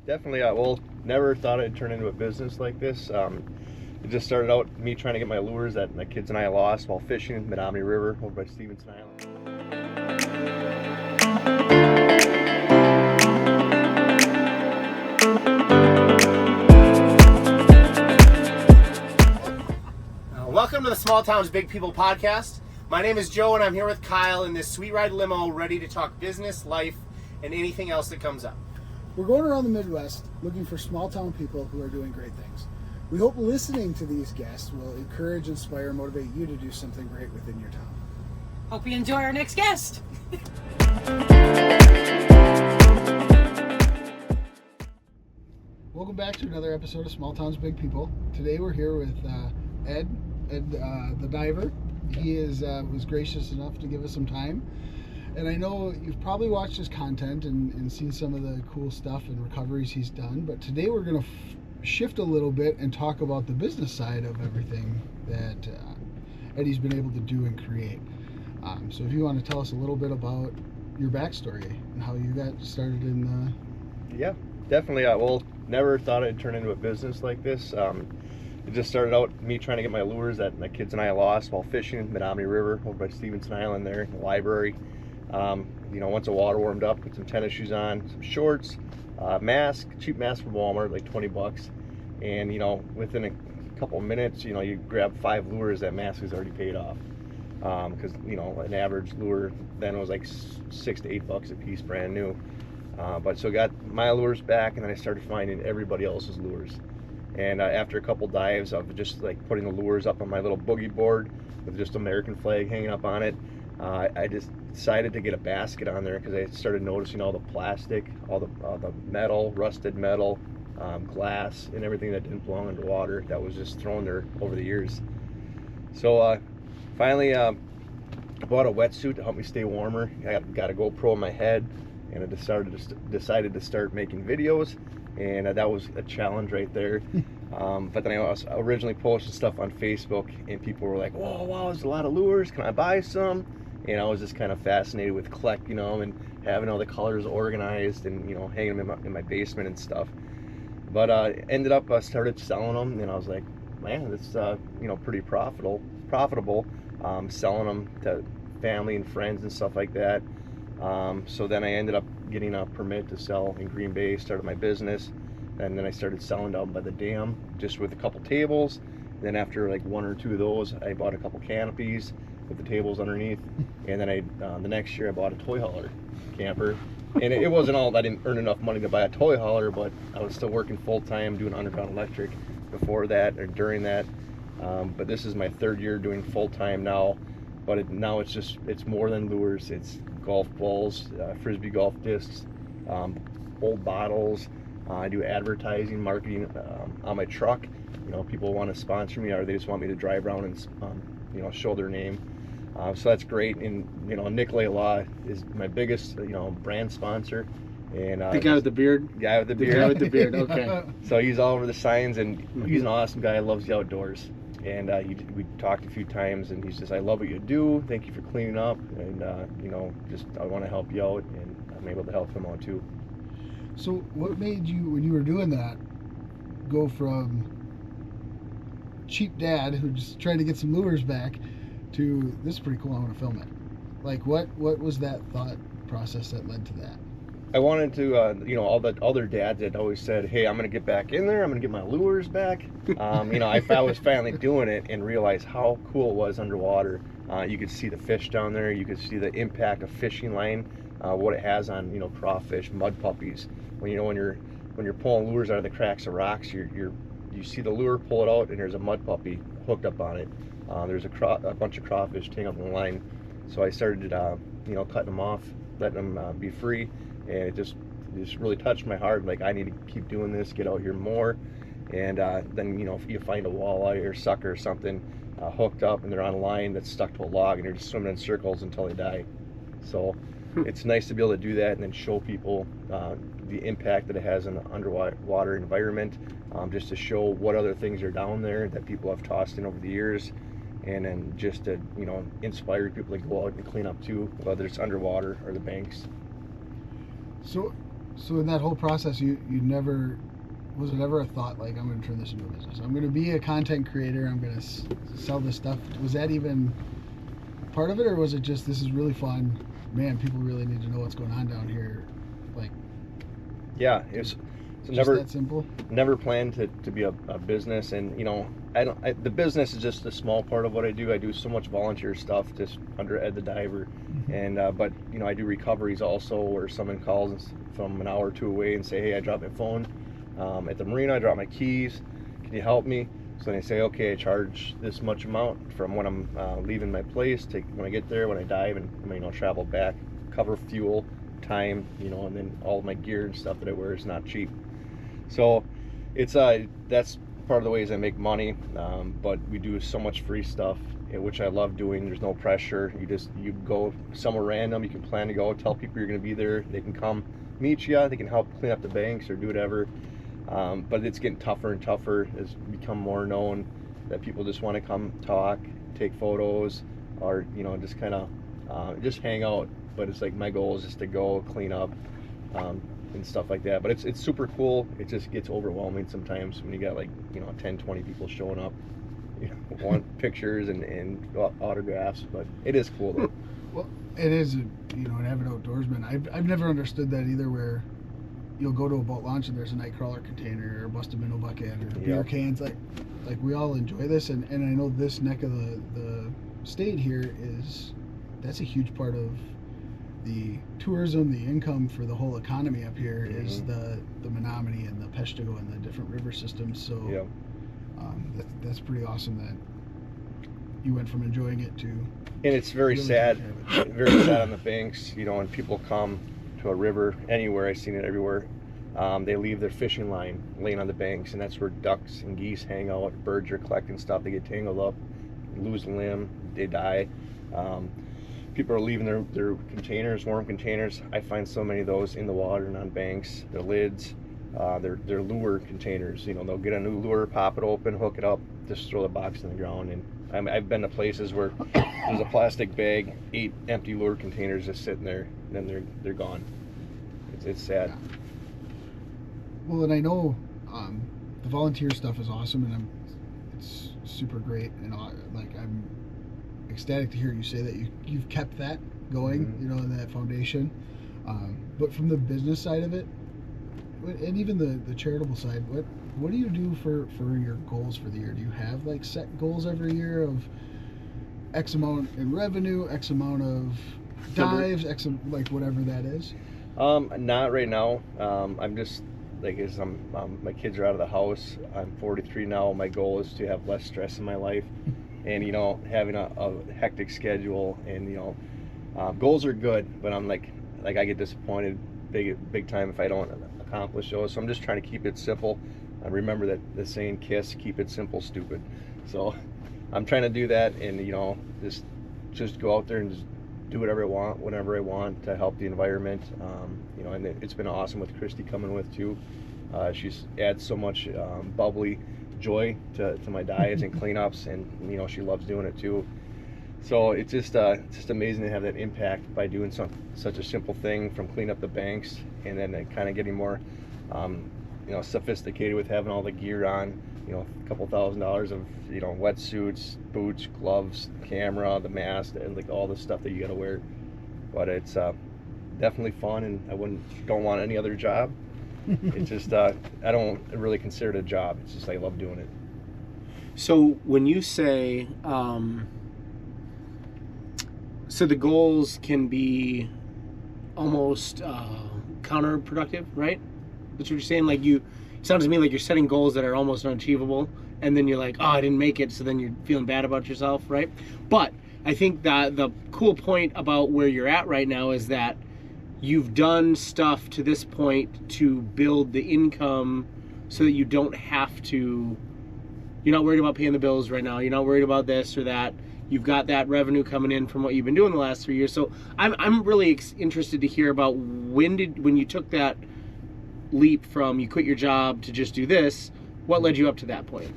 definitely. Well, never thought I'd turn into a business like this. It just started out me trying to get my lures that my kids and I lost while fishing in Menominee River over by Stevenson Island. Welcome to the Small Towns Big People podcast. My name is Joe and I'm here with Kyle in this sweet ride limo ready to talk business, life, and anything else that comes up. We're going around the Midwest looking for small town people who are doing great things. We hope listening to these guests will encourage, inspire, and motivate you to do something great within your town. Hope you enjoy our next guest. Welcome back to another episode of Small Towns Big People. Today we're here with Ed the diver. He was gracious enough to give us some time. And I know you've probably watched his content and seen some of the cool stuff and recoveries he's done, but today we're going to shift a little bit and talk about the business side of everything that Eddie's been able to do and create. So if you want to tell us a little bit about your backstory and how you got started in Yeah, definitely. Well, never thought I'd turn into a business like this. It just started out me trying to get my lures that my kids and I lost while fishing in Menominee River over by Stevenson Island there in the library. Once the water warmed up, put some tennis shoes on, some shorts, mask, cheap mask from Walmart, like $20. And, within a couple of minutes, you grab 5 lures, that mask is already paid off. Because, an average lure then was like $6 to $8 a piece, brand new. So I got my lures back, and then I started finding everybody else's lures. And after a couple dives of just like putting the lures up on my little boogie board with just American flag hanging up on it, I just decided to get a basket on there because I started noticing all the plastic, all the metal, rusted metal, glass, and everything that didn't belong underwater that was just thrown there over the years. So finally, I bought a wetsuit to help me stay warmer. I got a GoPro on my head, and I decided to start making videos. And that was a challenge right there. But then I was originally posted stuff on Facebook, and people were like, "Whoa, wow, there's a lot of lures. Can I buy some?" And I was just kind of fascinated with collecting them and having all the colors organized and hanging them in my basement and stuff. But ended up started selling them, and I was like, "Man, this pretty profitable. Selling them to family and friends and stuff like that." So then I ended up getting a permit to sell in Green Bay, started my business, and then I started selling down by the dam just with a couple tables. Then after like 1 or 2 of those, I bought a couple canopies with the tables underneath, and then the next year I bought a toy hauler camper. And it wasn't all, I didn't earn enough money to buy a toy hauler, but I was still working full-time doing underground electric before that or during that. But this is my 3rd year doing full-time now. But now it's more than lures. It's golf balls, frisbee golf discs, old bottles. I do advertising, marketing on my truck. People want to sponsor me, or they just want me to drive around and show their name. So that's great. And Nikolay Law is my biggest brand sponsor. And the guy with the beard. Guy with the beard. The guy with the beard. Okay. So he's all over the signs, and he's an awesome guy. Loves the outdoors. And we talked a few times, and he's just, "I love what you do. Thank you for cleaning up, and I want to help you out," and I'm able to help him out too. So what made you, when you were doing that, go from cheap dad who's just trying to get some lures back to, "This is pretty cool, I want to film it"? Like what was that thought process that led to that? I wanted to, all the other dads had always said, "Hey, I'm going to get back in there. I'm going to get my lures back." I was finally doing it and realized how cool it was underwater. You could see the fish down there. You could see the impact of fishing line, what it has on, crawfish, mud puppies. When you're pulling lures out of the cracks of rocks, you see the lure, pull it out, and there's a mud puppy hooked up on it. There's a bunch of crawfish tangled in the line. So I started, cutting them off, letting them be free. And it just really touched my heart. Like, I need to keep doing this, get out here more. And then, if you find a walleye or sucker or something hooked up and they're on a line that's stuck to a log and they're just swimming in circles until they die. So it's nice to be able to do that and then show people the impact that it has in the underwater environment, just to show what other things are down there that people have tossed in over the years. And then just to, inspire people to go out and clean up too, whether it's underwater or the banks. So So in that whole process, you never, was it ever a thought like, I'm going to turn this into a business? I'm going to be a content creator. I'm going to sell this stuff. Was that even part of it, or was it just, this is really fun? Man, people really need to know what's going on down here. Like, Yeah, it's just never that simple. never planned to be a business, and the business is just a small part of what I do. I do so much volunteer stuff just under Ed the Diver, and but I do recoveries also, where someone calls from an hour or two away and say, hey, I dropped my phone at the marina, I dropped my keys, can you help me? So they say, okay, I charge this much amount from when I'm leaving my place, when I get there, when I dive, and travel back, cover fuel, time, and then all of my gear and stuff that I wear is not cheap. So it's that's part of the ways I make money, but we do so much free stuff, which I love doing. There's no pressure. You go somewhere random, you can plan to go, tell people you're going to be there, they can come meet you, they can help clean up the banks or do whatever. But it's getting tougher and tougher. It's become more known that people just want to come talk, take photos, or just kind of just hang out. But it's like, my goal is just to go clean up and stuff like that. But it's super cool. It just gets overwhelming sometimes when you got 10, 20 people showing up, want pictures and autographs. But it is cool though. Well, it is, an avid outdoorsman. I've never understood that either, where you'll go to a boat launch and there's a Nightcrawler container or a busted minnow bucket or beer cans. Like we all enjoy this, and I know this neck of the state here that's a huge part of the tourism, the income for the whole economy up here is the Menominee and the Peshtigo and the different river systems. So that's pretty awesome that you went from enjoying it to. And it's very sad on the banks, when people come to a river anywhere. I've seen it everywhere. They leave their fishing line laying on the banks, and that's where ducks and geese hang out. Birds are collecting stuff. They get tangled up, lose a limb, they die. People are leaving their containers, warm containers. I find so many of those in the water and on banks. Their lids, their lure containers. They'll get a new lure, pop it open, hook it up, just throw the box in the ground. And I've been to places where there's a plastic bag, 8 empty lure containers just sitting there, and then they're gone. It's sad. Well, and I know the volunteer stuff is awesome, and it's super great, and I'm ecstatic to hear you say that you've kept that going, in that foundation. But from the business side of it, and even the charitable side, what do you do for your goals for the year? Do you have set goals every year of X amount in revenue, X amount of dives, whatever that is? Not right now. I'm just as my kids are out of the house. I'm 43 now. My goal is to have less stress in my life, and having a hectic schedule. And goals are good, but I'm I get disappointed big time if I don't accomplish those. So I'm just trying to keep it simple. I remember that the saying, KISS, keep it simple, stupid. So I'm trying to do that, and just go out there and just do whatever I want, whenever I want, to help the environment. And it's been awesome with Christy coming with too. She adds so much bubbly joy to my dives and cleanups, and she loves doing it too. So it's just amazing to have that impact by doing such a simple thing, from cleaning up the banks, and then kind of getting more sophisticated with having all the gear on, a couple $1,000s of wetsuits, boots, gloves, camera, the mask, and all the stuff that you got to wear. But it's definitely fun, and I don't want any other job. It's just I don't really consider it a job. It's just I love doing it. So when you say so the goals can be almost counterproductive, right? That's what you're saying. It sounds to me like you're setting goals that are almost unachievable, and then you're like, oh, I didn't make it, so then you're feeling bad about yourself, right? But I think that the cool point about where you're at right now is that you've done stuff to this point to build the income so that you don't have to, you're not worried about paying the bills right now, you're not worried about this or that. You've got that revenue coming in from what you've been doing the last 3 years. So I'm really interested to hear about when you took that leap from you quit your job to just do this, what led you up to that point?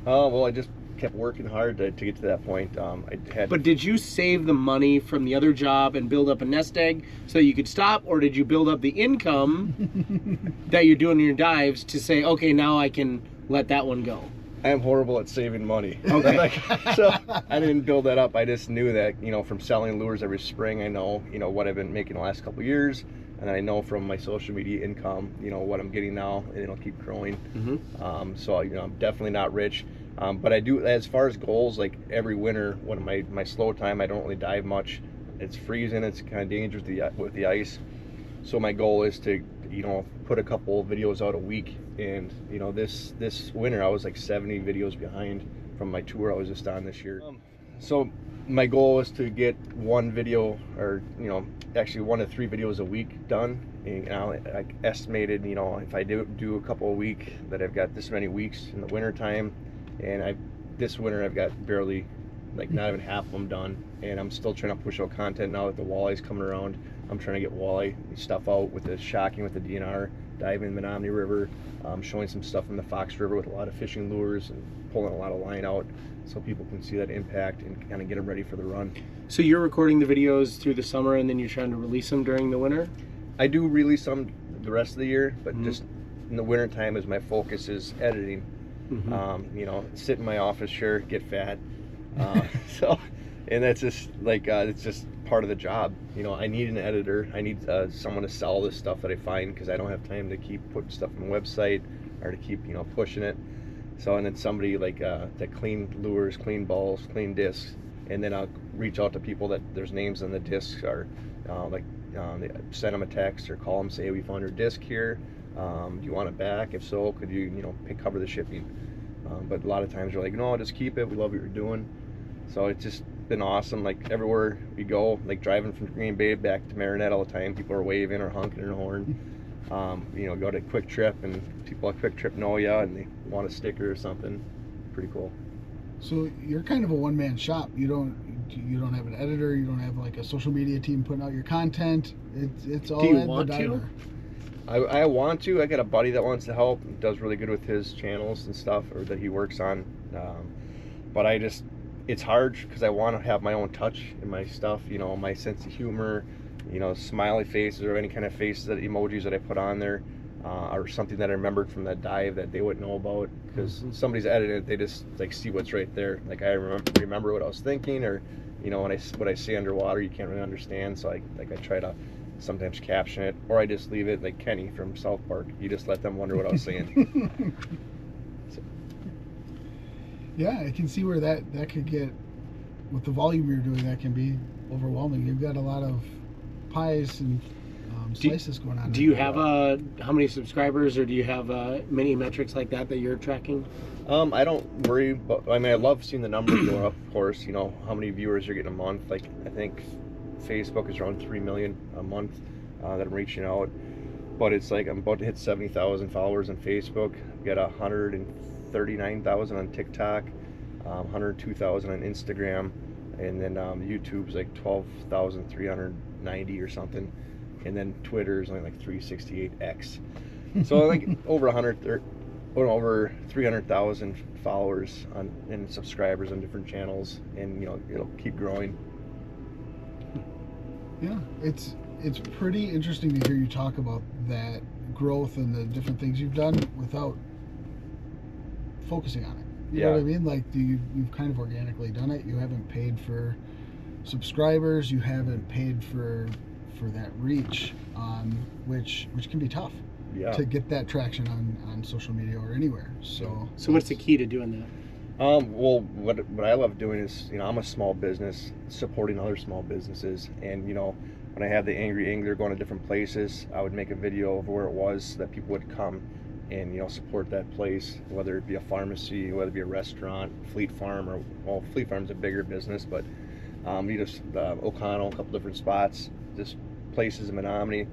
Well, I just kept working hard to get to that point. I had. But did you save the money from the other job and build up a nest egg so you could stop, or did you build up the income that you're doing in your dives to say, okay, now I can let that one go? I am horrible at saving money. Okay. So I didn't build that up. I just knew that, from selling lures every spring, I know, what I've been making the last couple of years. And I know from my social media income, what I'm getting now, and it'll keep growing. Mm-hmm. So, I'm definitely not rich. But I do, as far as goals, like every winter, when my slow time, I don't really dive much. It's freezing, it's kind of dangerous with the ice. So my goal is to, put a couple of videos out a week. And, this winter, I was like 70 videos behind from my tour I was just on this year. So my goal is to get one video, or, actually 1 to 3 videos a week done. And I estimated, if I do a couple a week, that I've got this many weeks in the winter time. And this winter I've got barely, not even half of them done. And I'm still trying to push out content now that the walleye's coming around. I'm trying to get walleye stuff out with the shocking with the DNR, diving in the Menominee River, showing some stuff in the Fox River with a lot of fishing lures and pulling a lot of line out so people can see that impact and kind of get them ready for the run. So you're recording the videos through the summer and then you're trying to release them during the winter? I do release some the rest of the year, but just in the winter time is my focus is editing. Sit in my office chair, get fat. And that's just it's just part of the job. I need an editor. I need someone to sell this stuff that I find, because I don't have time to keep putting stuff on the website or to keep pushing it. So, and then somebody that clean lures, clean balls, clean discs, and then I'll reach out to people that there's names on the discs, or send them a text or call them, say, hey, we found your disc here. Do you want it back? If so, could you cover the shipping? But a lot of times they're like, no, just keep it. We love what you're doing. So it's just been awesome. Like everywhere we go, like driving from Green Bay back to Marinette all the time, people are waving or honking their horn. Go to Quick Trip and people at Quick Trip know ya and they want a sticker or something. Pretty cool. So you're kind of a one-man shop. You don't have an editor. You don't have like a social media team putting out your content. It's all Do you Ed want the to? diver. I want to. I got a buddy that wants to help. Does really good with his channels and stuff, or that he works on. But it's hard because I want to have my own touch in my stuff. My sense of humor. Smiley faces or any kind of faces, that emojis that I put on there, or something that I remembered from that dive that they wouldn't know about, because somebody's edited it. They just see what's right there. Like I remember what I was thinking, or what I say underwater, you can't really understand. So I try to sometimes caption it, or I just leave it like Kenny from South Park. You just let them wonder what I was saying. Yeah, I can see where that could get, with the volume you're doing, that can be overwhelming. You've got a lot of pies and slices going on. Do you have how many subscribers, or do you have many metrics like that you're tracking? I don't worry, but I love seeing the numbers go up, of course. How many viewers you're getting a month. Like I think Facebook is around 3 million a month that I'm reaching out. But it's like I'm about to hit 70,000 followers on Facebook. I've got 139,000 on TikTok, 102,000 on Instagram, and then YouTube's like 12,390 or something, and then Twitter's only like 368X. So like over 300,000 followers and subscribers on different channels, and it'll keep growing. Yeah, it's pretty interesting to hear you talk about that growth and the different things you've done without focusing on it. You know what I mean? Like you've kind of organically done it. You haven't paid for subscribers. You haven't paid for that reach, which can be tough. Yeah. To get that traction on social media or anywhere. So what's the key to doing that? Well, what I love doing is, I'm a small business supporting other small businesses, and when I had the Angry Angler going to different places, I would make a video of where it was so that people would come and support that place, whether it be a pharmacy, whether it be a restaurant, Fleet Farm, or Fleet Farm's a bigger business, but O'Connell, a couple different spots, just places in Menominee.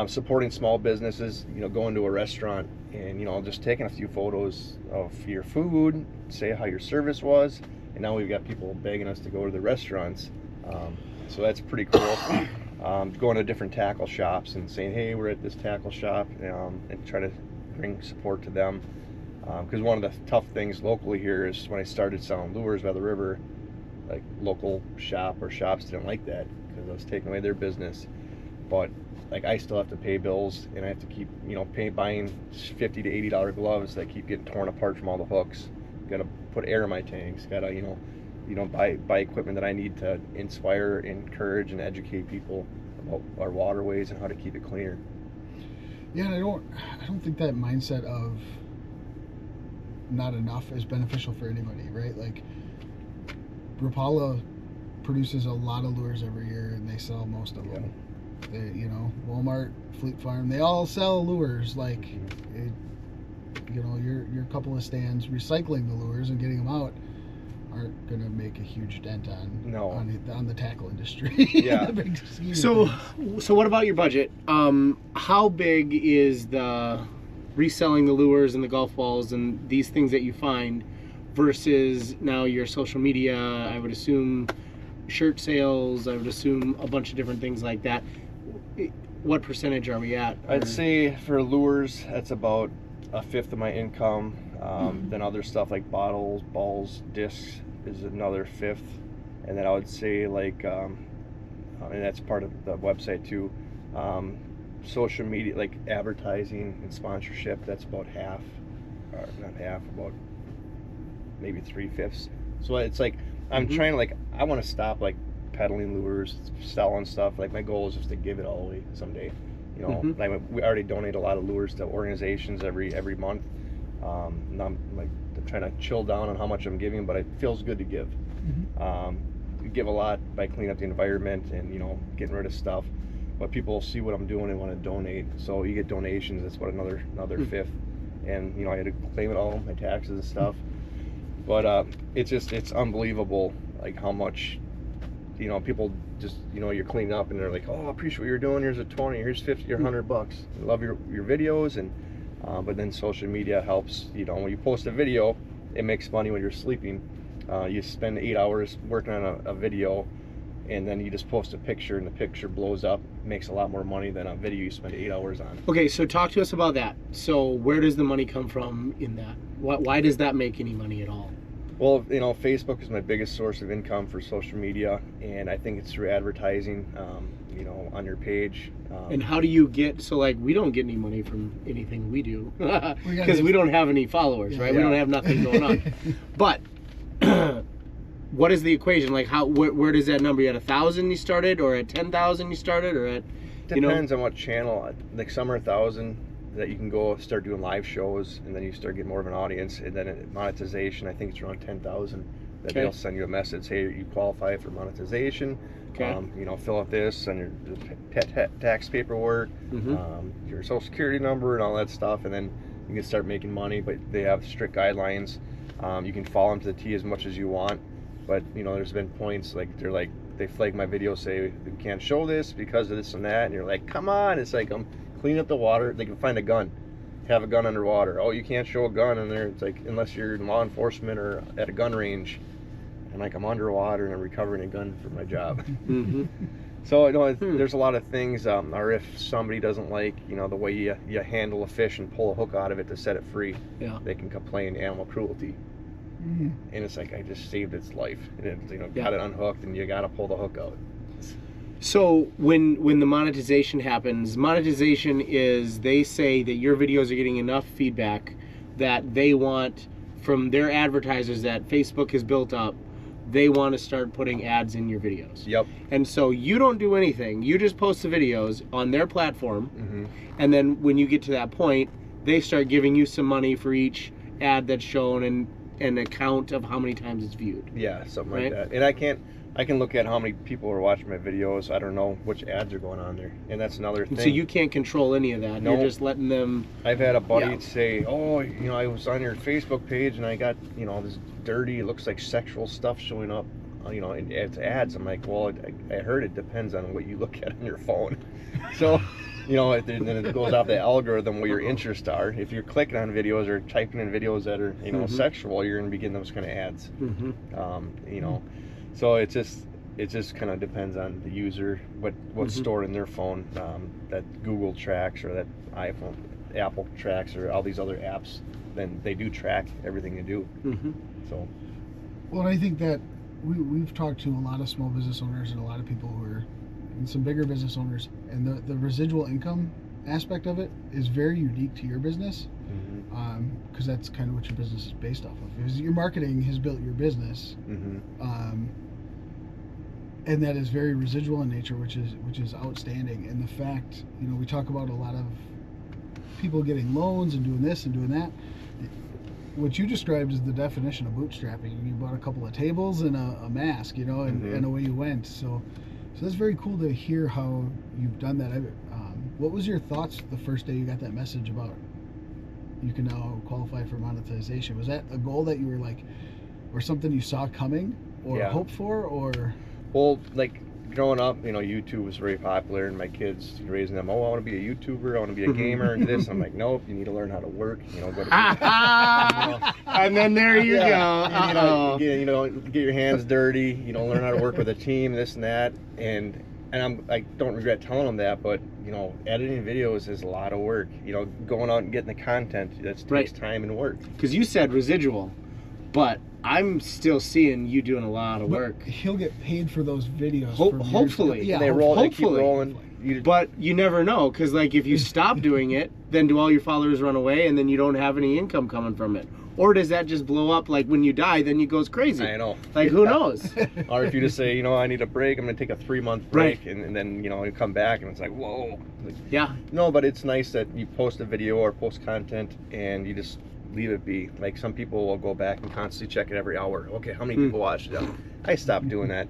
Supporting small businesses, going to a restaurant and just taking a few photos of your food, say how your service was, and now we've got people begging us to go to the restaurants, so that's pretty cool. Going to different tackle shops and saying, hey, we're at this tackle shop, and try to bring support to them. Because one of the tough things locally here is when I started selling lures by the river, like local shops didn't like that because I was taking away their business. But like I still have to pay bills, and I have to keep buying $50 to $80 gloves that keep getting torn apart from all the hooks. Got to put air in my tanks. Got to buy equipment that I need to inspire, encourage, and educate people about our waterways and how to keep it cleaner. Yeah, and I don't think that mindset of not enough is beneficial for anybody, right? Like Rapala produces a lot of lures every year, and they sell most of them. They, Walmart, Fleet Farm, they all sell lures. Like, your couple of stands recycling the lures and getting them out aren't gonna make a huge dent on the tackle industry. Yeah. So what about your budget? How big is the reselling the lures and the golf balls and these things that you find versus now your social media? I would assume shirt sales. I would assume a bunch of different things like that. What percentage are we at? I'd say for lures, that's about a fifth of my income. Then other stuff like bottles, balls, discs is another fifth. And then I would say like, and that's part of the website too, social media, like advertising and sponsorship, that's about half, or not half, about maybe 3/5. So it's like, I'm trying to like, I want to stop like peddling lures, selling stuff. Like my goal is just to give it all away someday. Like we already donate a lot of lures to organizations every month. And I'm like trying to chill down on how much I'm giving, but it feels good to give. We give a lot by cleaning up the environment and getting rid of stuff, but people see what I'm doing and want to donate. So you get donations. That's what another fifth. And I had to claim it all, my taxes and stuff. But it's unbelievable, like how much people just you're cleaning up and they're like, oh, I appreciate what you're doing. Here's a 20, here's 50 or $100. I love your videos. And but then social media helps. When you post a video, it makes money when you're sleeping. You spend 8 hours working on a video, and then you just post a picture and the picture blows up. It makes a lot more money than a video you spend 8 hours on. Okay, so talk to us about that. So where does the money come from in that? Why does that make any money at all? Well, Facebook is my biggest source of income for social media, and I think it's through advertising, on your page. And how do you get, so like we don't get any money from anything we do because we don't have any followers, right? Yeah. We don't have nothing going on. But what is the equation? Like where does that number? You at 1,000 you started, or at 10,000 you started, or at Depends on what channel. Like some are 1,000 that you can go start doing live shows, and then you start getting more of an audience. And then monetization, I think it's around 10,000. That they'll send you a message, hey, you qualify for monetization. Okay. Fill out this and your tax paperwork, your social security number, and all that stuff, and then you can start making money. But they have strict guidelines. You can follow them to the T as much as you want, but there's been points like they flag my video, say we can't show this because of this and that, and you're like, come on! It's like I'm cleaning up the water. They can find a gun, have a gun underwater. Oh, you can't show a gun in there. It's like unless you're in law enforcement or at a gun range. And like I'm underwater and I'm recovering a gun for my job. So there's a lot of things. Or if somebody doesn't like the way you handle a fish and pull a hook out of it to set it free, they can complain animal cruelty. And it's like I just saved its life. And it, got it unhooked, and you got to pull the hook out. So when the monetization happens, monetization is they say that your videos are getting enough feedback that they want from their advertisers that Facebook has built up. They want to start putting ads in your videos. Yep. And so you don't do anything. You just post the videos on their platform. And then when you get to that point, they start giving you some money for each ad that's shown and an account of how many times it's viewed. Yeah, something like that. And I can look at how many people are watching my videos. I don't know which ads are going on there. And that's another thing. So you can't control any of that. No. You're just letting them... I've had a buddy say, oh, I was on your Facebook page and I got, this dirty, it looks like sexual stuff showing up, and it's ads. I'm like, well, I heard it depends on what you look at on your phone. So, then it goes off the algorithm where your interests are. If you're clicking on videos or typing in videos that are, sexual, you're going to be getting those kind of ads. So it just kind of depends on the user, what's stored in their phone, that Google tracks or that iPhone Apple tracks or all these other apps, then they do track everything you do. Mm-hmm. So Well, I think that we've talked to a lot of small business owners and a lot of people who are, and some bigger business owners, and the residual income aspect of it is very unique to your business, because that's kind of what your business is based off of. Because your marketing has built your business, and that is very residual in nature, which is outstanding. And the fact, we talk about a lot of people getting loans and doing this and doing that. What you described is the definition of bootstrapping. You bought a couple of tables and a mask, and away you went. So that's very cool to hear how you've done that. What was your thoughts the first day you got that message about you can now qualify for monetization? Was that a goal that you were like, or something you saw coming or hoped for, or? Well, like growing up, YouTube was very popular, and my kids raising them. Oh, I want to be a YouTuber. I want to be a gamer, and this. I'm like, nope. You need to learn how to work. Go to. And then there you go. And, get your hands dirty. Learn how to work with a team. This and that. And I don't regret telling them that, but editing videos is a lot of work. Going out and getting the content takes time and work. Because you said residual, but I'm still seeing you doing a lot of work. He'll get paid for those videos. Hopefully. Yeah, They keep rolling. But you never know, because like if you stop doing it, then do all your followers run away and then you don't have any income coming from it? Or does that just blow up, like when you die, then it goes crazy? I know. Like who knows? Or if you just say, I need a break, I'm going to take a 3-month break, and then, you come back and it's like, whoa. Yeah. No, but it's nice that you post a video or post content and you just leave it be. Like some people will go back and constantly check it every hour. Okay, how many people watched it? I stopped doing that.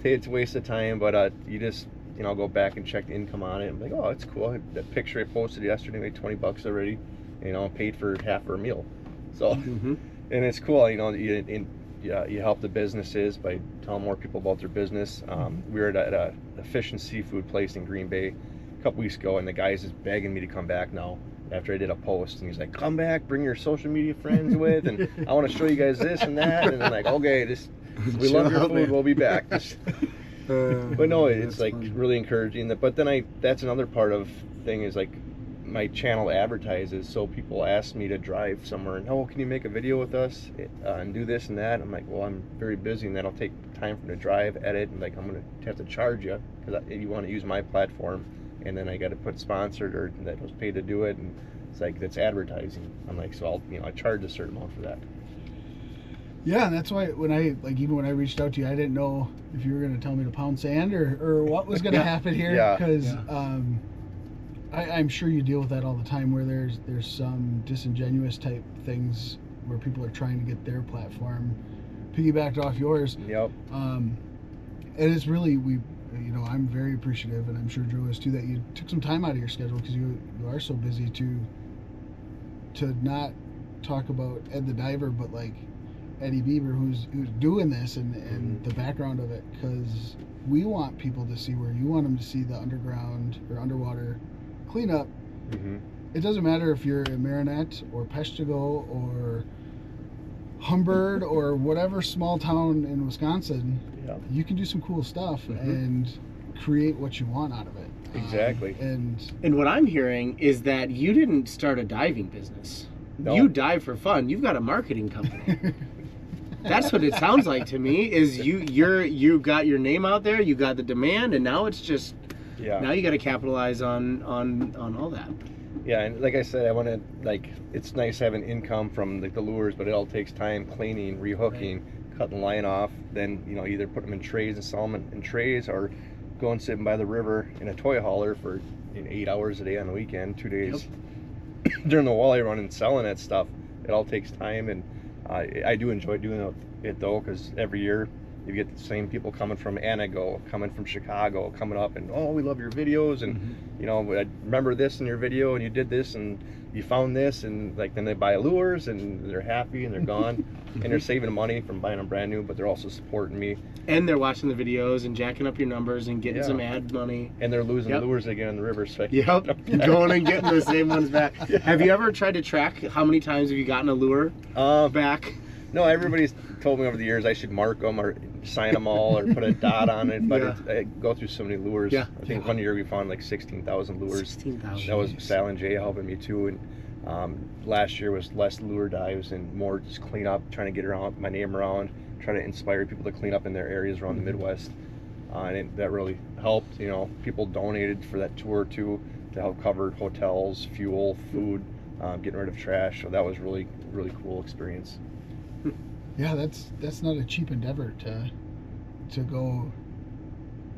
It's a waste of time, but you just go back and check the income on it. I'm like, oh, it's cool. That picture I posted yesterday made $20 already. Paid for half for a meal. So, and it's cool. You help the businesses by telling more people about their business. We were at a fish and seafood place in Green Bay a couple weeks ago, and the guy's just begging me to come back now. After I did a post, and he's like, come back, bring your social media friends with, and I want to show you guys this and that. And I'm like, okay, we love your food, we'll be back. But no, it's like funny. Really encouraging. But then that's another part of thing is like my channel advertises, so people ask me to drive somewhere and, oh, can you make a video with us and do this and that? I'm like, well, I'm very busy, and that'll take time for me to drive, edit, and like I'm gonna have to charge you because you want to use my platform. And then I got to put sponsored or that was paid to do it, and it's like that's advertising. I'm like, so I charge a certain amount for that. Yeah, and that's why when I reached out to you, I didn't know if you were going to tell me to pound sand or what was going to happen here, because I'm sure you deal with that all the time, where there's some disingenuous type things where people are trying to get their platform piggybacked off yours. Yep. And it's really I'm very appreciative, and I'm sure Joe is too, that you took some time out of your schedule, because you are so busy to not talk about Ed the Diver, but like Eddie Bieber, who's doing this and the background of it, because we want people to see where you want them to see the underground or underwater cleanup. It doesn't matter if you're in Marinette or Peshtigo or Humbird or whatever small town in Wisconsin. You can do some cool stuff and create what you want out of it. Exactly. And what I'm hearing is that you didn't start a diving business. No. You dive for fun. You've got a marketing company. That's what it sounds like to me. Is you got your name out there, you got the demand, and now it's just now you got to capitalize on all that. Yeah, and like I said, I want to it's nice having income from the lures, but it all takes time: cleaning, rehooking, cutting the line off, then either put them in trays and sell them in trays, or go and sit by the river in a toy hauler for 8 hours a day on the weekend, 2 days during the walleye run, and selling that stuff. It all takes time, and I do enjoy doing it though, because every year you get the same people coming from Anago, coming from Chicago, coming up and, oh, we love your videos, and I remember this in your video, and you did this, and you found this, and then they buy lures, and they're happy, and they're gone, and they're saving money from buying them brand new, but they're also supporting me. And they're watching the videos and jacking up your numbers and getting some ad money. And they're losing lures again in the river. So going and getting the same ones back. Have you ever tried to track how many times have you gotten a lure back? No, everybody's told me over the years I should mark them or sign them all or put a dot on it, but I go through so many lures. Yeah. I think one year we found like 16,000 lures. 16,000. That was Sal and Jay helping me too. And last year was less lure dives and more just clean up, trying to get around my name around, try to inspire people to clean up in their areas around the Midwest. That really helped. People donated for that tour too to help cover hotels, fuel, food, getting rid of trash. So that was really, really cool experience. Yeah, that's not a cheap endeavor to go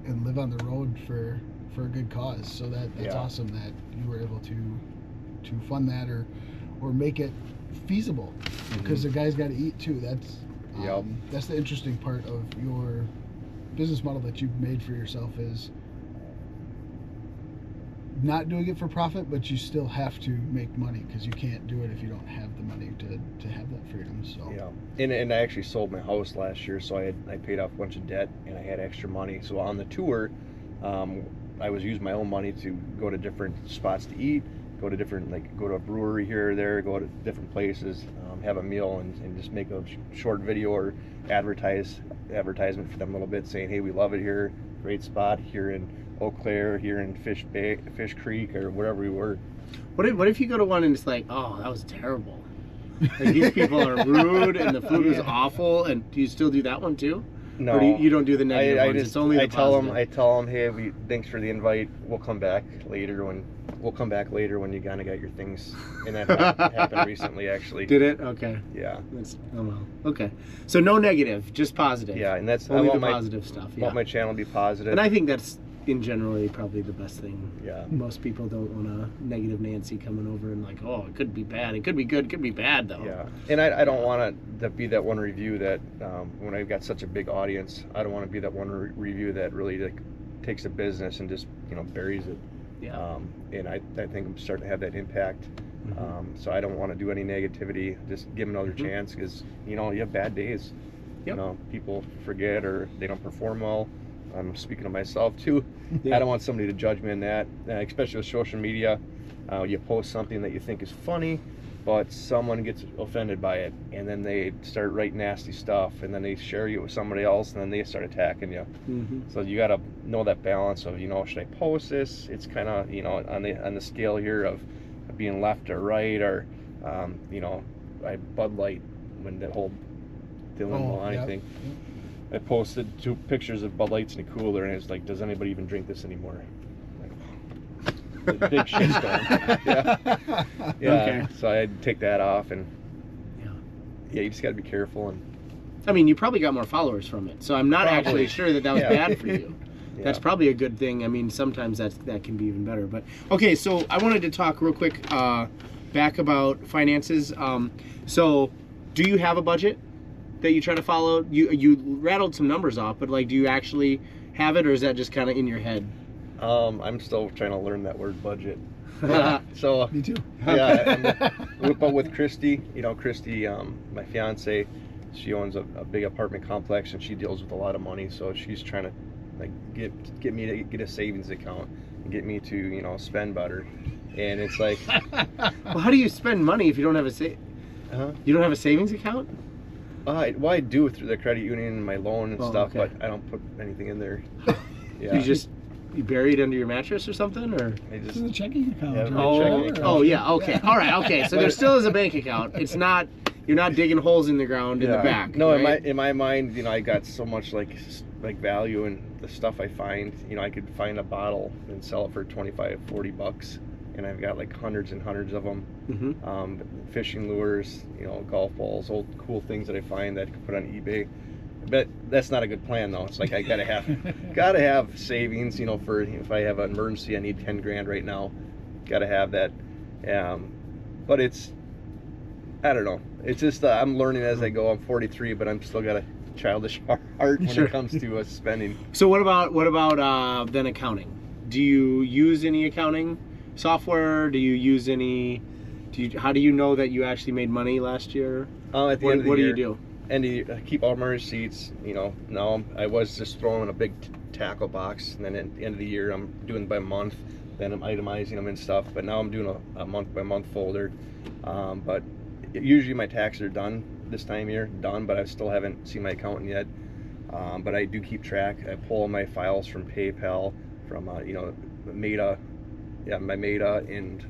and live on the road for a good cause. So that's Yeah. awesome that you were able to fund that or make it feasible, because the guy's got to eat too. That's the interesting part of your business model that you've made for yourself, is not doing it for profit, but you still have to make money, because you can't do it if you don't have the money to have that freedom. So yeah, and I actually sold my house last year, so I paid off a bunch of debt and I had extra money. So on the tour, I was using my own money to go to different spots to eat, go to a brewery here or there, go to different places, have a meal, and just make a short video or advertisement for them a little bit, saying, hey, we love it here, great spot here in Eau Claire, here in Fish Creek, or wherever we were. What if you go to one and it's like, oh, that was terrible. Like, these people are rude and the food was awful. And do you still do that one too? No, Or do you don't do the negative ones? It's only the I tell positive. them, hey, thanks for the invite. We'll come back later when you kind of got your things. And that happened recently, actually. Did it? Okay. Yeah. Oh well. Okay. So no negative, just positive. Yeah, and that's Only I the want positive stuff. I Yeah. want my channel to be positive. And I think that's in generally probably the best thing. Yeah. Most people don't want a negative Nancy coming over and like, oh, it could be bad, it could be good, it could be bad though. Yeah, and I don't want to be that one review that when I've got such a big audience, I don't want to be that one review that really takes a business and just buries it. Yeah. And I think I'm starting to have that impact. So I don't want to do any negativity. Just give them another chance, because you have bad days. Yep. People forget or they don't perform well. I'm speaking of myself too. Yeah. I don't want somebody to judge me in that, especially with social media. You post something that you think is funny, but someone gets offended by it, and then they start writing nasty stuff, and then they share you with somebody else, and then they start attacking you. So you got to know that balance of, should I post this? It's kind of, on the scale here of being left or right, or I Bud Light, when that whole Dylan Maloney thing. I posted 2 pictures of Bud Lights in a cooler, and it's like, does anybody even drink this anymore? Like, the big shitstorm. Yeah. Okay. So I had to take that off, and you just got to be careful. And I mean, you probably got more followers from it, so I'm not actually sure that was Yeah. bad for you. Yeah. That's probably a good thing. I mean, sometimes that can be even better. But okay, so I wanted to talk real quick back about finances. So, do you have a budget that you try to follow? You rattled some numbers off, but do you actually have it, or is that just kind of in your head? I'm still trying to learn that word budget. So Me too. yeah, but with Christy, Christy, my fiance, she owns a big apartment complex, and she deals with a lot of money. So she's trying to get me to get a savings account and get me to spend better. And it's like, Well, how do you spend money if you don't have you don't have a savings account? I do through the credit union and my loan and Oh, stuff, okay. but I don't put anything in there. Yeah. You bury it under your mattress or something, or? I This just is a checking account. Yeah, right? my Oh, checking account. oh yeah, okay, all right, okay. So there still is a bank account. It's not, you're not digging holes in the ground in the back. No, right? in my mind, I got so much like value in the stuff I find. I could find a bottle and sell it for $25-$40, and I've got like hundreds and hundreds of them. Fishing lures, golf balls, old cool things that I find that I could put on eBay. But that's not a good plan though. It's like I gotta have savings, for if I have an emergency, I need 10 grand right now. Gotta have that. But it's, I don't know. It's just I'm learning as I go. I'm 43, but I'm still got a childish heart when Sure. it comes to spending. So what about then accounting? Do you use any accounting software? Do you use any? How do you know that you actually made money last year? At the What, end of the what do year, you do? And I keep all my receipts. Now I was just throwing in a big tackle box, and then at the end of the year I'm doing by month. Then I'm itemizing them and stuff. But now I'm doing a month by month folder. But usually my taxes are done this time of year done, but I still haven't seen my accountant yet. But I do keep track. I pull my files from PayPal, from Meta, my Meta, and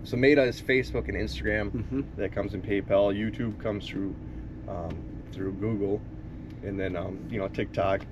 so Meta is Facebook and Instagram. That comes in PayPal. YouTube comes through Google, and then TikTok.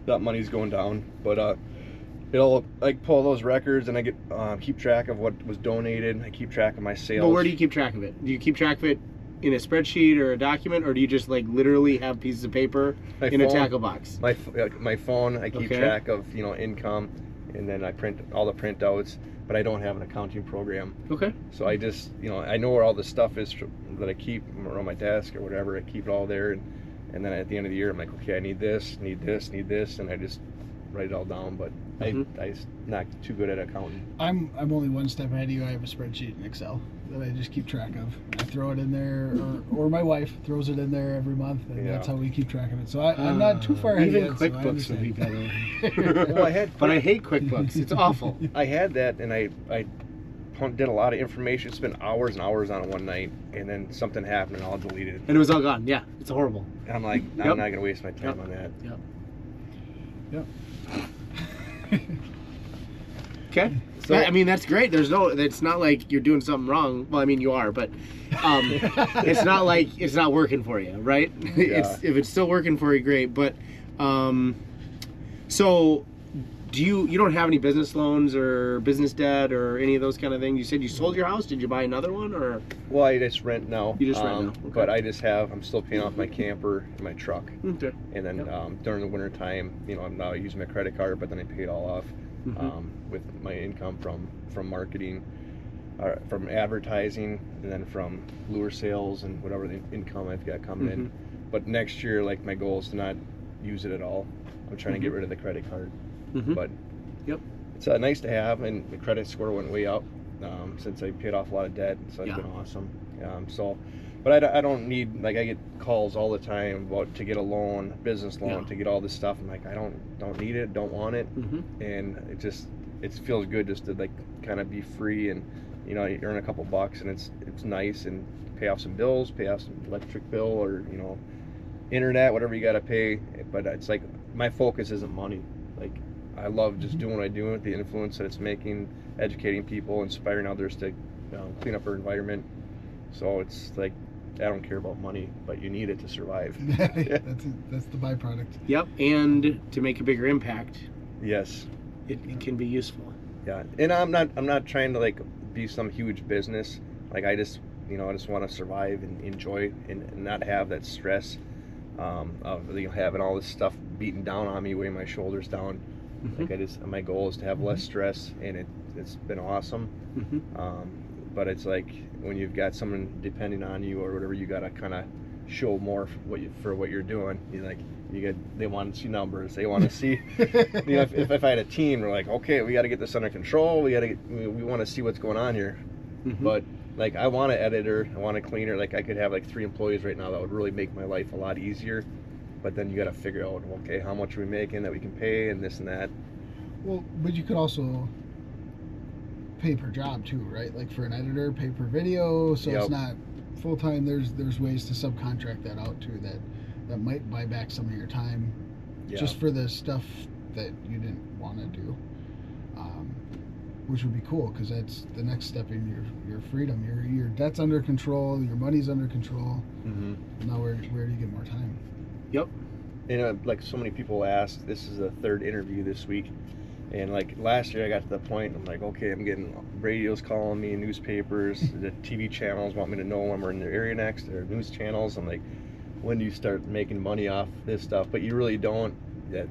That money's going down, but I pull those records, and I get keep track of what was donated. I keep track of my sales. Well, where do you keep track of it? Do you keep track of it in a spreadsheet or a document, or do you just like literally have pieces of paper in a tackle box? My phone, I keep track of income, and then I print all the printouts, but I don't have an accounting program. Okay. So I just I know where all the stuff is that I keep around my desk or whatever. I keep it all there, and then at the end of the year, I'm like, okay, I need this, and I just write it all down. But I'm not too good at accounting. I'm only one step ahead of you. I have a spreadsheet in Excel that I just keep track of. I throw it in there, or my wife throws it in there every month, and that's how we keep track of it. So I'm not too far ahead. Even yet, QuickBooks so would be better. Well, I had, but I hate QuickBooks. It's awful. I had that, and I did a lot of information, spent hours and hours on it one night, and then something happened, and all deleted it. And it was all gone. Yeah, it's horrible. And I'm like, I'm not going to waste my time on that. Yep. Okay. So I mean, that's great. It's not like you're doing something wrong. Well, I mean, you are, but it's not like it's not working for you, right? Yeah. If it's still working for you, great. But so do you don't have any business loans or business debt or any of those kind of things? You said you sold your house. Did you buy another one, or? Well, I just rent now. You just rent now. Okay. But I'm still paying off my camper and my truck. Okay. And then during the winter time, I'm now using my credit card, but then I pay it all off with my income from marketing, from advertising, and then from lure sales and whatever the income I've got coming in. But next year, like, my goal is to not use it at all. I'm trying to get rid of the credit card. But it's nice to have, and the credit score went way up since I paid off a lot of debt, so it's been awesome. But I don't need, like, I get calls all the time to get a loan, business loan, to get all this stuff. I'm like, I don't need it, don't want it, and it feels good just to, like, kind of be free, and you earn a couple bucks, and it's nice, and pay off some bills, pay off some electric bill, or internet, whatever you got to pay. But it's like my focus isn't money. Like, I love just doing what I do, with the influence that it's making, educating people, inspiring others to clean up our environment. So it's like, I don't care about money, but you need it to survive. That's the byproduct. Yep, and to make a bigger impact. Yes. It can be useful. Yeah, and I'm not trying to, like, be some huge business. Like, I just want to survive and enjoy, and not have that stress of having all this stuff beating down on me, weighing my shoulders down. Like, my goal is to have less stress, and it's been awesome. But it's like, when you've got someone depending on you or whatever, you gotta kind of show more for what you're doing. They want to see numbers. They want to see. If I had a team, we're like, okay, we got to get this under control. We want to see what's going on here. But, like, I want an editor. I want a cleaner. Like, I could have like 3 employees right now that would really make my life a lot easier. But then you got to figure out, okay, how much are we making that we can pay, and this and that. Well, but you could also pay per job too, right? Like, for an editor, pay per video, so it's not full time. There's ways to subcontract that out too, that might buy back some of your time, just for the stuff that you didn't want to do, which would be cool, because that's the next step in your freedom. Your debt's under control, your money's under control. Now where do you get more time? Yep. Like, so many people ask, this is the 3rd interview this week, and like last year I got to the point, I'm like, okay, I'm getting radios calling me, newspapers, the TV channels want me to know when we're in their area next, or news channels. I'm like, when do you start making money off this stuff? But you really don't.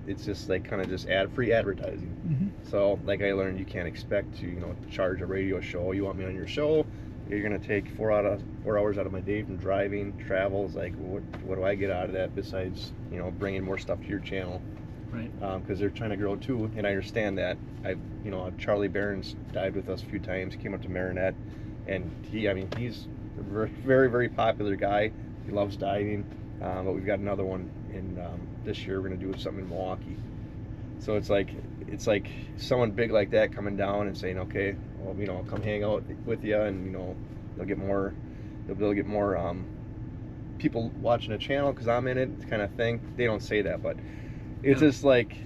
It's just like kind of just free advertising. So, like, I learned you can't expect to charge a radio show. You want me on your show, you're gonna take 4 hours out of my day from driving, travel. It's like, what do I get out of that besides bringing more stuff to your channel? Right. Because they're trying to grow too, and I understand that. Charlie Barron's dived with us a few times. Came up to Marinette, and he's a very, very, very popular guy. He loves diving. But we've got another one in this year. We're gonna do something in Milwaukee. So it's like someone big like that coming down and saying, okay, well, I'll come hang out with you, and they'll get more people watching a channel because I'm in it kind of thing. They don't say that, but it's just like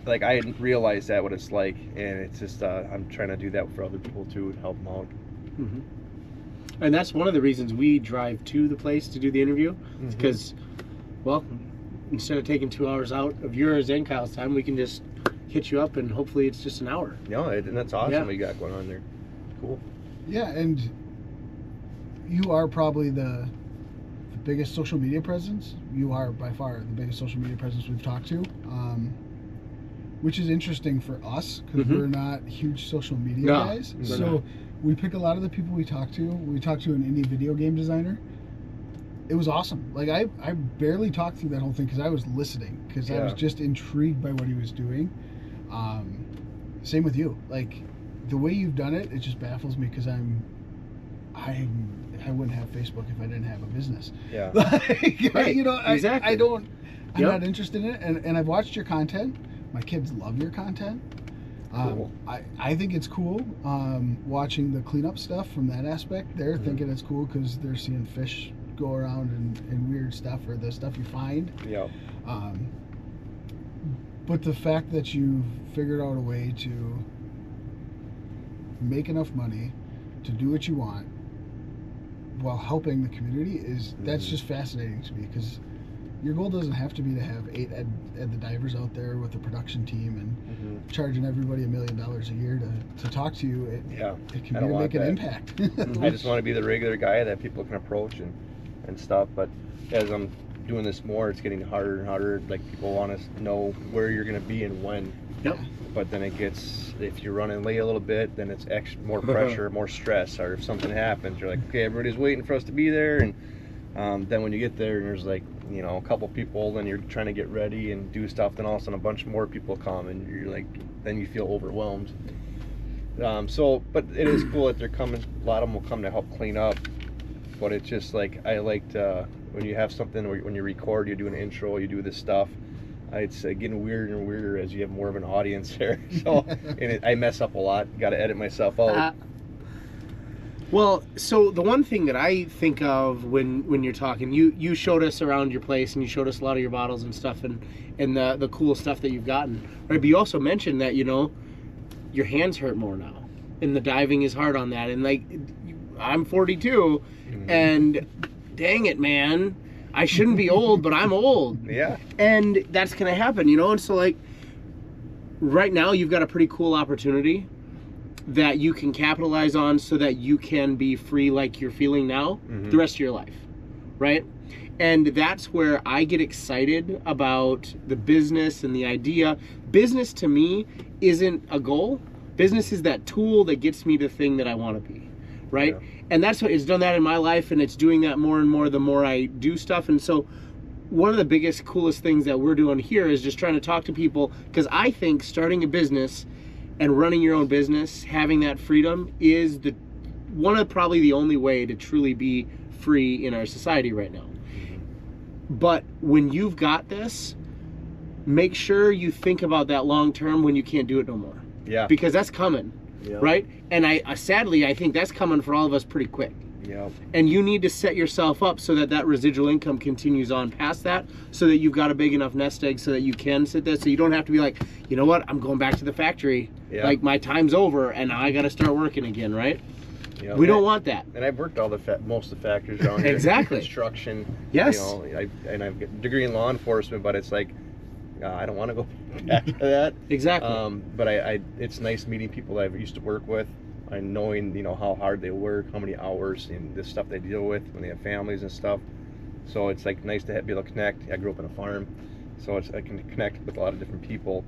I didn't realize that what it's like, and it's just I'm trying to do that for other people too and help them out. Mm-hmm. And that's one of the reasons we drive to the place to do the interview, because, well, instead of taking 2 hours out of yours and Kyle's time, we can just hit you up and hopefully it's just an hour. No, and that's awesome. Yeah. What you got going on there. Cool. Yeah, and you are probably the biggest social media presence. You are by far the biggest social media presence we've talked to, which is interesting for us because we're not huge social media guys. we're So not. we pick a lot of the people we talk to. We talked to an indie video game designer. It was awesome. Like I barely talked through that whole thing because I was listening because I was just intrigued by what he was doing. Same with you. Like the way you've done it, it just baffles me because I wouldn't have Facebook if I didn't have a business. Yeah. Like, Right. you know, Exactly. I'm Yep. not interested in it, and I've watched your content. My kids love your content. Cool. I think it's cool watching the cleanup stuff from that aspect. They're thinking it's cool because they're seeing fish go around and weird stuff or the stuff you find. Yeah. But the fact that you've figured out a way to make enough money to do what you want while helping the community that's just fascinating to me because your goal doesn't have to be to have 8 ed the divers out there with a production team and charging everybody $1 million a year to talk to you. It can I be don't to want make an that. impact. I just want to be the regular guy that people can approach and stuff. But as I'm doing this more, it's getting harder and harder. Like people want to know where you're going to be and when. Yep. But then it gets, if you're running late a little bit, then it's more pressure, more stress. Or if something happens, you're like, okay, everybody's waiting for us to be there. And then when you get there and there's like, you know, a couple people, then you're trying to get ready and do stuff. Then all of a sudden a bunch more people come and you're like, then you feel overwhelmed. But it is cool that they're coming. A lot of them will come to help clean up. But it's just like, I liked when you have something where when you record, you do an intro, you do this stuff. It's getting weirder and weirder as you have more of an audience there. So, and I mess up a lot. Got to edit myself out. Well, so the one thing that I think of when you're talking, you showed us around your place and you showed us a lot of your bottles and stuff and the cool stuff that you've gotten, right? But you also mentioned that, you know, your hands hurt more now and the diving is hard on that. And like, I'm 42 and dang it, man, I shouldn't be old, but I'm old. Yeah. And that's going to happen, you know? And so like, right now you've got a pretty cool opportunity that you can capitalize on so that you can be free like you're feeling now the rest of your life, right? And that's where I get excited about the business and the idea. Business to me isn't a goal. Business is that tool that gets me the thing that I want to be, right? Yeah. And that's what it's done that in my life, and it's doing that more and more the more I do stuff. And so one of the biggest, coolest things that we're doing here is just trying to talk to people, because I think starting a business and running your own business, having that freedom is probably the only way to truly be free in our society right now. But when you've got this, make sure you think about that long term when you can't do it no more. Yeah. Because that's coming, right? And I sadly, I think that's coming for all of us pretty quick. Yeah. And you need to set yourself up so that that residual income continues on past that, so that you've got a big enough nest egg so that you can sit there, so you don't have to be like, you know what, I'm going back to the factory. Yeah. Like my time's over and I got to start working again, right? Yeah. We don't want that. And I've worked all most of the factories around here. Exactly. Construction. Yes. You know, I've got a degree in law enforcement, but it's like, I don't want to go back to that. Exactly. But it's nice meeting people that I used to work with, and knowing, you know, how hard they work, how many hours, and the stuff they deal with when they have families and stuff. So it's like nice to be able to connect. I grew up on a farm, so I can connect with a lot of different people.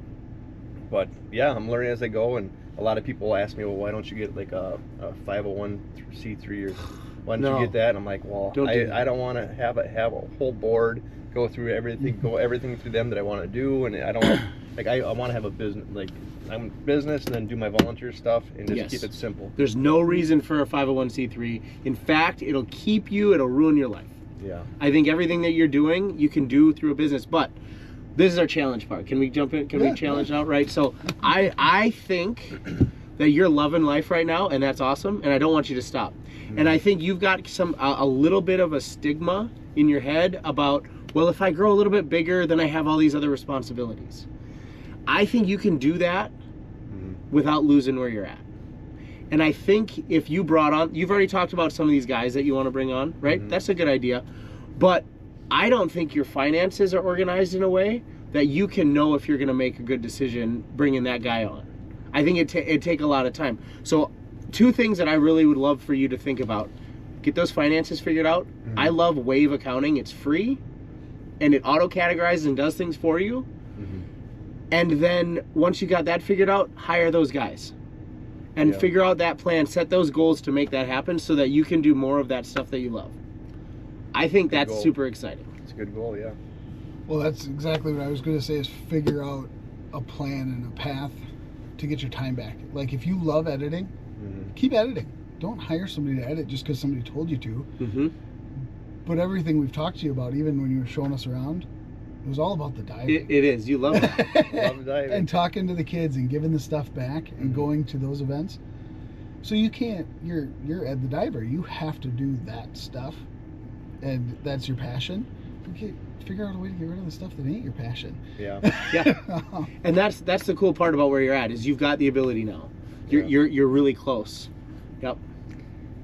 But yeah, I'm learning as I go, and a lot of people ask me, well, why don't you get like a 501c3 or why don't you get that? And I'm like, well, I don't want to have a whole board go through everything, through them that I want to do, and I don't like I want to have a business, like I'm business, and then do my volunteer stuff and just keep it simple. There's no reason for a 501c3. In fact, it'll keep you, it'll ruin your life. Yeah. I think everything that you're doing, you can do through a business, but this is our challenge part. Can we jump in? Can we challenge out? Right. So I think that you're loving life right now, and that's awesome, and I don't want you to stop. And I think you've got a little bit of a stigma in your head about, well, if I grow a little bit bigger, then I have all these other responsibilities. I think you can do that without losing where you're at. And I think if you brought on, you've already talked about some of these guys that you want to bring on, right? That's a good idea. But I don't think your finances are organized in a way that you can know if you're going to make a good decision bringing that guy on. I think it'd take a lot of time. So 2 things that I really would love for you to think about. Get those finances figured out. I love Wave Accounting. It's free, and it auto-categorizes and does things for you. And then once you got that figured out, hire those guys. And figure out that plan, set those goals to make that happen so that you can do more of that stuff that you love. I think that's super exciting. It's a good goal, yeah. Well, that's exactly what I was going to say, is figure out a plan and a path to get your time back. Like, if you love editing, keep editing. Don't hire somebody to edit just because somebody told you to. But everything we've talked to you about, even when you were showing us around, it was all about the diving. It is. You love it. Love diving. And talking to the kids and giving the stuff back and going to those events. So you can't, you're Ed the Diver. You have to do that stuff. And that's your passion. Okay, figure out a way to get rid of the stuff that ain't your passion. Yeah. Yeah. And that's the cool part about where you're at, is you've got the ability now. You're really close. Yep.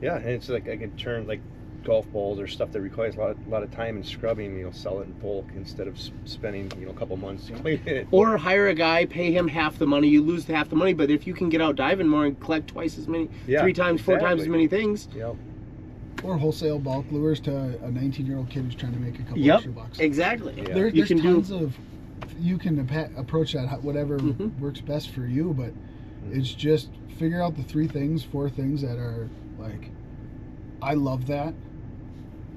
Yeah, and it's like I could turn like golf balls or stuff that requires a lot of time and scrubbing, sell it in bulk instead of spending, a couple months cleaning it. Or hire a guy, pay him half the money, you lose half the money, but if you can get out diving more and collect twice as many, 3 times, 4 times as many things. Yep. Or wholesale bulk lures to a 19-year-old kid who's trying to make a couple Yep, extra bucks. exactly. Yeah. There's tons of, you can approach that whatever works best for you, but it's just figure out the 3 things, 4 things that are like, I love that,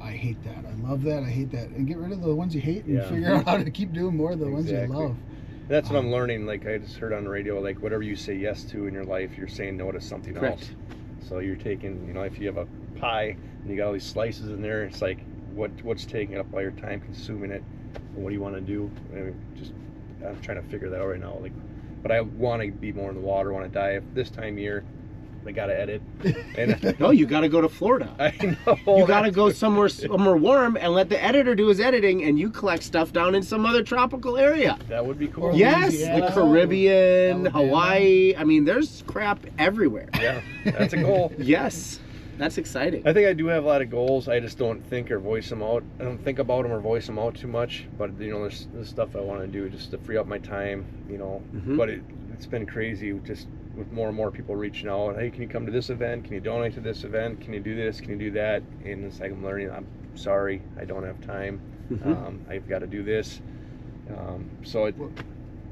I hate that, I love that, I hate that, and get rid of the ones you hate and figure out how to keep doing more of the ones you love. That's what I'm learning. Like I just heard on the radio, like whatever you say yes to in your life, you're saying no to something else. So you're taking, if you have a pie and you got all these slices in there, it's like what's taking up all your time consuming it, and what do you want to do? I'm trying to figure that out right now. Like, but I want to be more in the water, want to dive. This time of year, I gotta edit. And No, you gotta go to Florida. I know. You gotta go somewhere warm and let the editor do his editing, and you collect stuff down in some other tropical area. That would be cool. Yes, Louisiana, the Caribbean, Alabama. Hawaii. I mean, there's crap everywhere. Yeah, that's a goal. Yes, that's exciting. I think I do have a lot of goals. I just don't think or voice them out. I don't think about them or voice them out too much. But there's stuff I want to do just to free up my time. But it's been crazy just with more and more people reaching out. Hey, can you come to this event? Can you donate to this event? Can you do this? Can you do that? And it's like I'm learning. I'm sorry, I don't have time. I've got to do this.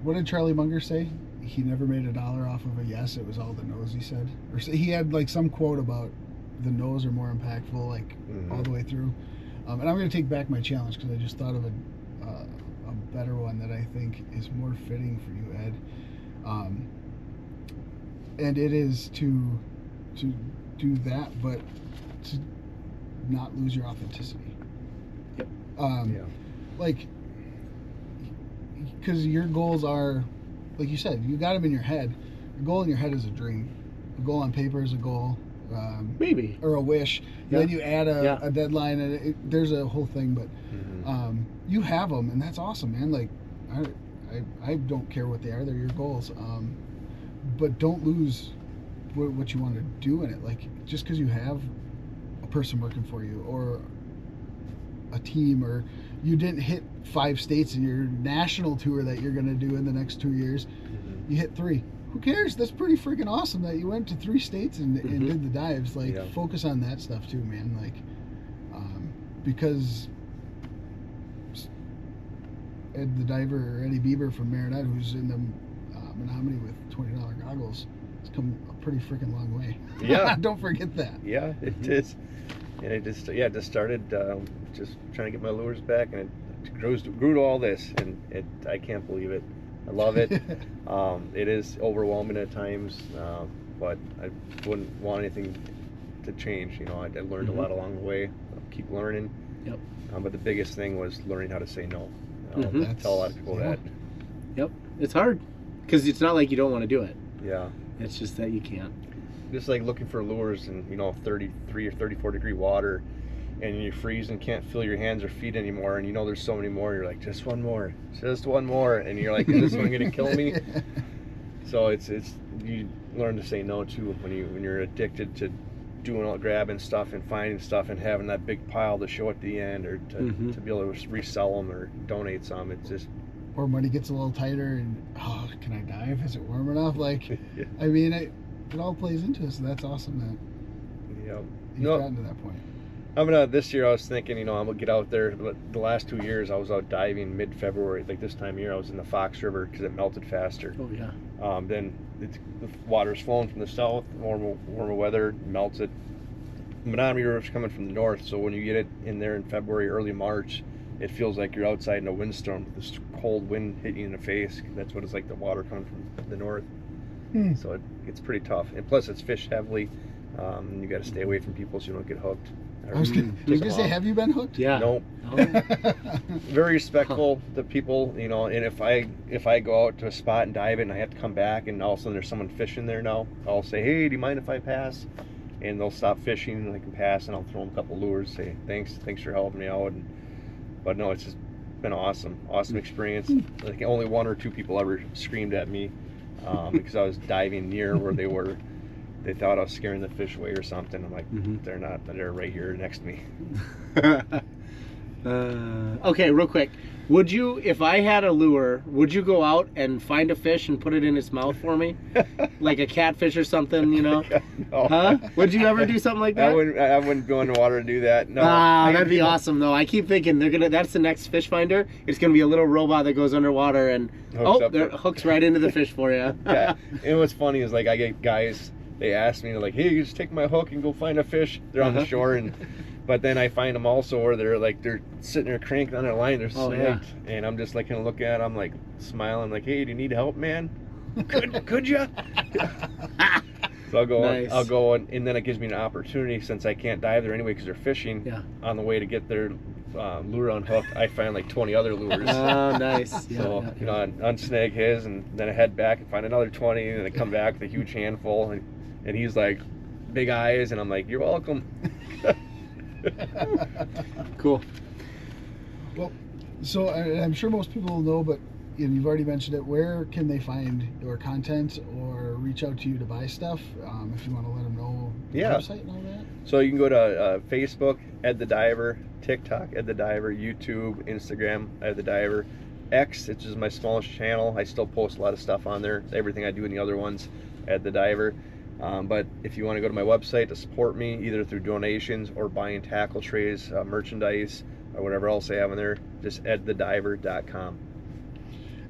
What did Charlie Munger say? He never made $1 off of a yes. It was all the no's, he said. Or he had like some quote about the no's are more impactful, like all the way through. And I'm going to take back my challenge because I just thought of a better one that I think is more fitting for you, Ed. And it is to do that, but to not lose your authenticity. Yep. Like, because your goals are, like you said, you got them in your head. A goal in your head is a dream. A goal on paper is a goal. Maybe. Or a wish. Yeah. Then you add a deadline, and there's a whole thing. But you have them, and that's awesome, man. Like, I don't care what they are. They're your goals. But don't lose what you want to do in it. Like, just because you have a person working for you or a team, or you didn't hit 5 states in your national tour that you're going to do in the next 2 years, you hit 3. Who cares? That's pretty freaking awesome that you went to 3 states and did the dives. Like, focus on that stuff too, man. Like, because Ed the Diver, or Eddie Bieber from Marinette, who's in the Menominee with $20 goggles, has come a pretty freaking long way. Yeah. Don't forget that. Yeah, it is. And it just started just trying to get my lures back, and it grew to all this, and I can't believe it. I love it. It is overwhelming at times, but I wouldn't want anything to change. I learned a lot along the way. I'll keep learning. Yep. But the biggest thing was learning how to say no. I tell a lot of people that. Yep. It's hard because it's not like you don't want to do it. Yeah. It's just that you can't. Just like looking for lures in 33 or 34 degree water, and you freeze and can't feel your hands or feet anymore, and there's so many more. You're like, just one more, and you're like, is this one gonna kill me? So it's you learn to say no too when you're addicted to grabbing stuff and finding stuff and having that big pile to show at the end, or to be able to resell them or donate some. It's just, Or money gets a little tighter and, can I dive? Is it warm enough? Like, yeah. I mean, it all plays into it, so that's awesome that Yep. you've No. gotten to that point. This year I was thinking, I'm gonna get out there. But the last 2 years I was out diving mid-February. Like this time of year I was in the Fox River because it melted faster. Oh yeah. Then the water's flowing from the south, warmer weather melts it. Menominee River's coming from the north, so when you get it in there in February, early March, it feels like you're outside in a windstorm with this cold wind hitting you in the face. That's what it's like, the water coming from the north. So it's pretty tough, and plus it's fish heavily. You got to stay away from people so you don't get hooked. I was gonna say, have you been hooked? Yeah. Nope. Very respectful to people, and if I go out to a spot and dive it and I have to come back and all of a sudden there's someone fishing there now, I'll say, hey, do you mind if I pass? And they'll stop fishing and they can pass, and I'll throw them a couple lures, say thanks for helping me out. But no, it's just been awesome experience. Like only 1 or 2 people ever screamed at me because I was diving near where they were. They thought I was scaring the fish away or something. I'm like, they're not. They're right here next to me. Okay, real quick. Would you, if I had a lure, would you go out and find a fish and put it in its mouth for me? Like a catfish or something, No. Huh? Would you ever do something like that? I wouldn't go in the water and do that. No. That'd be awesome though. I keep thinking that's the next fish finder. It's gonna be a little robot that goes underwater and hooks right into the fish for you. Yeah. And what's funny is, like, I get guys, they ask me, they're like, hey, you just take my hook and go find a fish. They're on the shore, but then I find them also where they're sitting there cranking on their line, they're snagged, and I'm just like kind of looking at them, like smiling, like, hey, do you need help, man? Could you? So I'll go, Nice. I'll go, and then it gives me an opportunity, since I can't dive there anyway because they're fishing. Yeah. On the way to get their lure unhooked, I find like 20 other lures. Oh, nice. So I unsnag his, and then I head back and find another 20, and then I come back with a huge handful, and he's like, big eyes, and I'm like, you're welcome. Cool. Well, so I'm sure most people will know, but you've already mentioned it. Where can they find your content or reach out to you to buy stuff? If you want to let them know the website and all that. So you can go to Facebook, Ed the Diver, TikTok, Ed the Diver, YouTube, Instagram, Ed the Diver, X, which is my smallest channel. I still post a lot of stuff on there. Everything I do in the other ones, Ed the Diver. But if you want to go to my website to support me, either through donations or buying tackle trays, merchandise, or whatever else I have in there, just edthediver.com.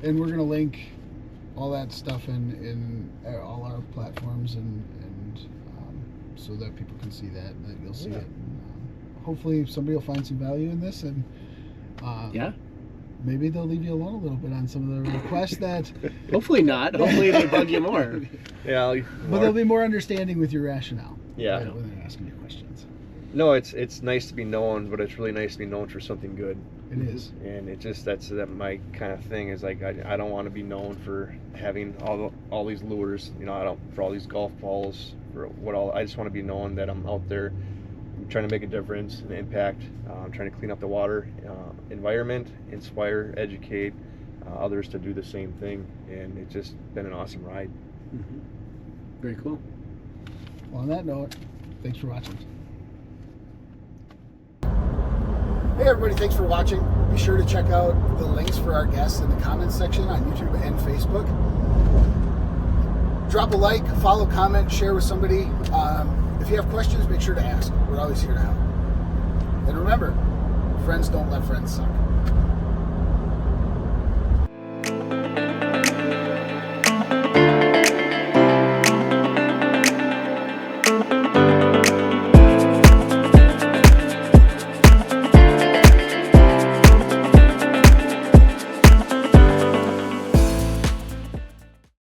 And we're going to link all that stuff in all our platforms, and so that people can see that, and that you'll see it. And, hopefully somebody will find some value in this, and maybe they'll leave you alone a little bit on some of the requests that... Hopefully not. Hopefully they bug you more. Yeah, but they'll be more understanding with your rationale. Yeah. When they're asking you questions. No, it's nice to be known, but it's really nice to be known for something good. It is. And it just, that's my kind of thing, is like, I don't want to be known for having all these lures, I don't, for all these golf balls, for what all. I just want to be known that I'm out there trying to make a difference, an impact. I'm trying to clean up the water environment, inspire, educate others to do the same thing, and it's just been an awesome ride. Very cool. Well, on that note, thanks for watching. Hey everybody, thanks for watching. Be sure to check out the links for our guests in the comments section on YouTube and Facebook. Drop a like, follow, comment, share with somebody. If you have questions, make sure to ask. We're always here to help. And remember, friends don't let friends suck.